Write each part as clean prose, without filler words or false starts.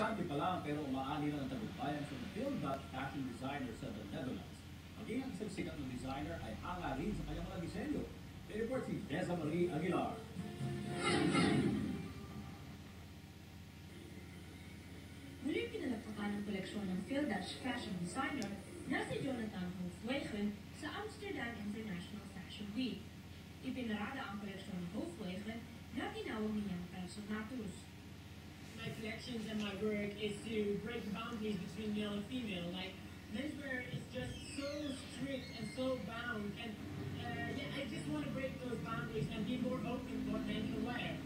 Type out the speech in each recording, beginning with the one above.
Estudyante pa lang pero umaani na ng tagumpayan sa Phil Dutch fashion designer sa the Netherlands. Maging ang isang sikat na designer ay hanga rin sa kanyang mga disenyo. Report si Deza Marie Aguilar. Muling pinalagpakan ng koleksyon ng Phil Dutch fashion designer na si Jonathan Hofwegen sa Amsterdam International Fashion Week. Ipinarada ang koleksyon ng Hofwegen na tinawag niyang Personatus. My collections and my work is to break the boundaries between male and female. Like, menswear is just so strict and so bound, and I just want to break those boundaries and be more open to what men can wear.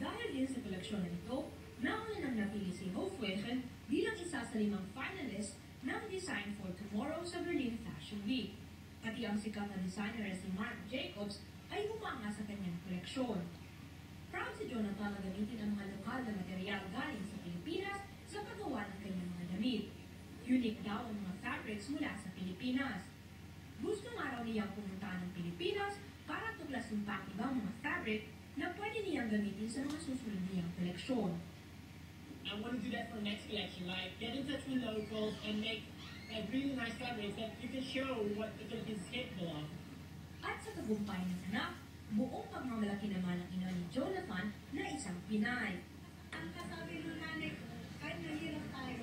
Dahil din sa koleksyon na ito, nauna nang napili si Hofwegen bilang isa sa 5 finalist ng Design for Tomorrow sa Berlin Fashion Week. Pati ang sikat na designer na si Marc Jacobs ay humanga sa kanyang koleksyon. Proud si Jonathan na gamitin ang mga lokal na material galing sa Pilipinas sa paggawa ng kanyang mga damit. Unique daw ang mga fabrics mula sa Pilipinas. Gusto nga raw niyang pumunta ng Pilipinas para tuklasin pa ang ibang mga fabric na pwede niyang gamitin sa mga susunod niyang koleksyon. I want to do that for the next collection, like get in touch with locals and make really nice fabrics that you can show what the Philippines is capable of. At sa tagumpay ng anak, buong pagmamalaki naman ang ina ni Jonathan na isang Pinay. Ang kasabi ng nanay ko, kahit nahirap tayo,